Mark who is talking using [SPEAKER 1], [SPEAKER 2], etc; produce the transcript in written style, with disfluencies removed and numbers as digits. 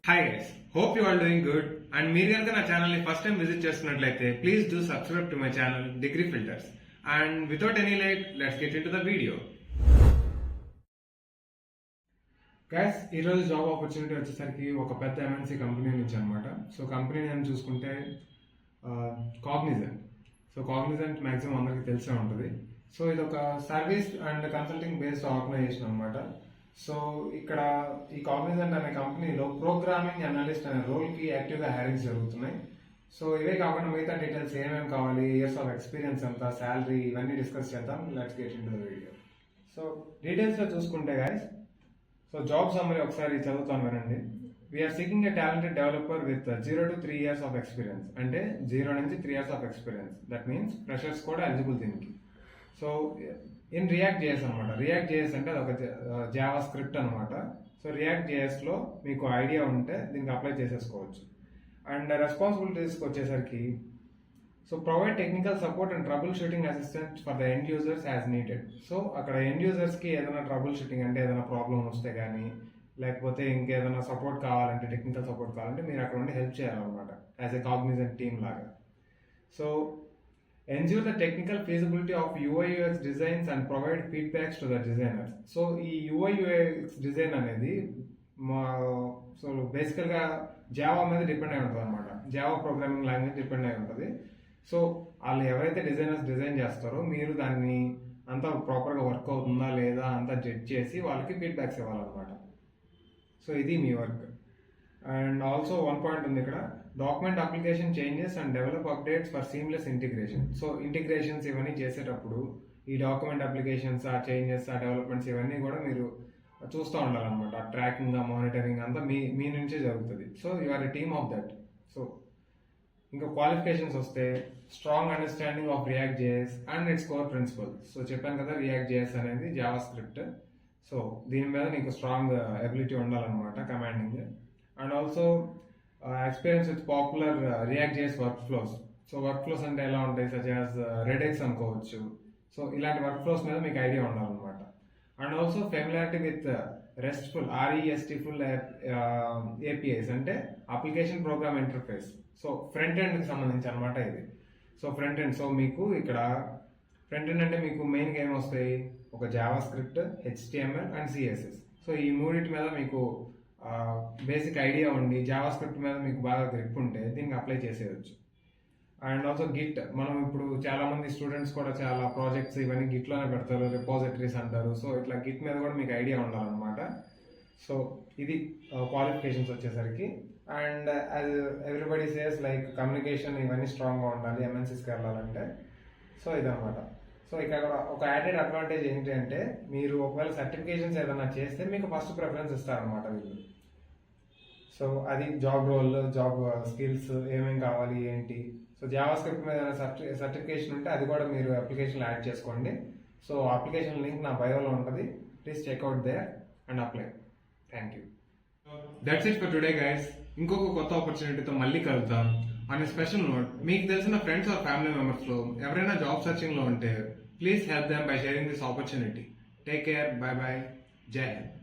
[SPEAKER 1] Hi guys, hope you are doing good. And మీరు కనుక నా ఛానల్ ని ఫస్ట్ టైం విజిట్ చేస్తున్నట్లయితే please do subscribe to my channel degree filters. And without any late let's get into the video. Guys, ఈరోజు job opportunity వచ్చేసరికి ఒక పెద్ద MNC company నుంచి అనమాట. సో కంపెనీ నేను చూసుకుంటే కాగ్నిజెంట్. సో కాగ్నిజెంట్ మ్యాక్సిమం అందరికీ తెలిసే ఉంటుంది. సో ఇది ఒక service and consulting based organisation అనమాట. సో ఇక్కడ ఈ కాగ్నిజెంట్ అనే కంపెనీలో ప్రోగ్రామింగ్ అనలిస్ట్ అనే రోల్కి యాక్టివ్గా హైరింగ్స్ జరుగుతున్నాయి. సో ఇవే కాకుండా మిగతా డీటెయిల్స్ ఏమేమి కావాలి, ఇయర్స్ ఆఫ్ ఎక్స్పీరియన్స్ ఎంత, శాలరీ, ఇవన్నీ డిస్కస్ చేద్దాం. Let's get into the video. So డీటెయిల్స్లో చూసుకుంటే గైస్, సో జాబ్ సమ్మరీ ఒకసారి చదువుతాను వినండి. We are seeking a talented developer with 0 to 3 years of experience. అంటే 0 నుంచి 3 years of experience. That means freshers కూడా ఎలిజిబుల్ దీనికి. సో ఇన్ రియాక్ట్ జేఎస్ అనమాట. రియాక్ట్ జేఎస్ అంటే అది ఒక జావా స్క్రిప్ట్ అనమాట. సో రియాక్ట్ జేఎస్లో మీకు ఐడియా ఉంటే దీనికి అప్లై చేసేసుకోవచ్చు. అండ్ రెస్పాన్సిబిలిటీస్కి వచ్చేసరికి, so provide technical support and trouble shooting assistant for the end users as needed. So అక్కడ ఎండ్ యూజర్స్కి ఏదైనా ట్రబుల్ షూటింగ్ అంటే ఏదైనా ప్రాబ్లం వస్తే కానీ, లేకపోతే ఇంకేదైనా సపోర్ట్ కావాలంటే, టెక్నికల్ సపోర్ట్ కావాలంటే మీరు అక్కడ ఉండి హెల్ప్ చేయాలన్నమాట యాజ్ ఎ కాగ్నిజెంట్ టీమ్ లాగా. So ensure the technical feasibility of UI UX designs and provide feedbacks to the designers. So ఈ UI UX డిజైన్ అనేది సో బేసికల్గా జావా మీద డిపెండ్ అయి ఉంటుంది అనమాట. జావా ప్రోగ్రామింగ్ లాంగ్వేజ్ డిపెండ్ అయి ఉంటుంది. సో వాళ్ళు ఎవరైతే డిజైనర్స్ డిజైన్ చేస్తారో మీరు దాన్ని అంతా ప్రాపర్గా వర్క్ అవుతుందా లేదా అంతా జడ్జ్ చేసి వాళ్ళకి ఫీడ్బ్యాక్స్ ఇవ్వాలన్నమాట. సో ఇది మీ work. And also one point ఉంది ఇక్కడ, document application changes and develop updates for seamless integration. So integrations ఇవన్నీ చేసేటప్పుడు ఈ డాక్యుమెంట్ అప్లికేషన్స్, ఆ చేంజెస్, ఆ డెవలప్మెంట్స్ ఇవన్నీ కూడా మీరు చూస్తూ ఉండాలన్నమాట. ఆ ట్రాకింగ్, ఆ మానిటరింగ్ అంతా మీ నుంచే జరుగుతుంది. So you are a team of that. So ఇంకా క్వాలిఫికేషన్స్ వస్తే strong understanding of React JS and its core principle. So చెప్పాను కదా, రియాక్ట్ జేఎస్ అనేది జావా స్క్రిప్ట్. సో దీని మీద నీకు స్ట్రాంగ్ ఎబిలిటీ ఉండాలన్నమాట, commanding. And also experience with popular React JS workflows. So workflows అంటే ఎలా ఉంటాయి, సచ్ యాజ్ రెడెక్స్ అనుకోవచ్చు. సో ఇలాంటి వర్క్ ఫ్లోస్ మీద మీకు ఐడియా ఉండాలన్నమాట. And also familiarity with RESTful RESTful APIs అంటే application program interface. So front ఎండ్కి సంబంధించి అనమాట ఇది. సో ఫ్రంట్ ఎండ్, సో మీకు ఇక్కడ ఫ్రంట్ ఎండ్ అంటే మీకు మెయిన్గా ఏమొస్తాయి, ఒక Java script, HTML and CSS. So ఈ మూడింటి మీద మీకు బేసిక్ ఐడియా ఉండి జావా స్క్రిప్ట్ మీద మీకు బాగా గ్రిప్ ఉంటే దీనికి అప్లై చేసేయచ్చు. అండ్ ఆల్సో గిట్, మనం ఇప్పుడు చాలా మంది స్టూడెంట్స్ కూడా చాలా ప్రాజెక్ట్స్ ఇవన్నీ గిట్లోనే పెడతారు, రిపోజిటరీస్ అంటారు. సో ఇట్లా గిట్ మీద కూడా మీకు ఐడియా ఉండాలన్నమాట. సో ఇది క్వాలిఫికేషన్స్ వచ్చేసరికి. And as everybody says like communication ఇవన్నీ స్ట్రాంగ్గా ఉండాలి MNCస్కి వెళ్ళాలంటే. సో ఇదనమాట. సో ఇక్కడ ఒక యాడెడ్ అడ్వాంటేజ్ ఏంటి అంటే, మీరు ఒకవేళ సర్టిఫికేషన్స్ ఏదైనా చేస్తే మీకు ఫస్ట్ ప్రిఫరెన్స్ ఇస్తారనమాట వీళ్ళు. సో అది జాబ్ రోల్, జాబ్ స్కిల్స్ ఏమేమి కావాలి ఏంటి. సో జావా స్క్రిప్ట్ మీద సర్టిఫికేషన్ ఉంటే అది కూడా మీరు అప్లికేషన్లో యాడ్ చేసుకోండి. సో అప్లికేషన్ లింక్ నా బయోలో ఉంటుంది. Please check out there and apply. Thank you. That's it for today guys. ఇంకొక కొత్త ఆపర్చునిటీతో మళ్ళీ కలుద్దాం. అండ్ స్పెషల్ నోట్, మీకు తెలిసిన ఫ్రెండ్స్ ఆర్ ఫ్యామిలీ మెంబర్స్లో ఎవరైనా జాబ్ సర్చింగ్లో ఉంటే please help them by sharing this opportunity. Take care, by by, జై హింద్.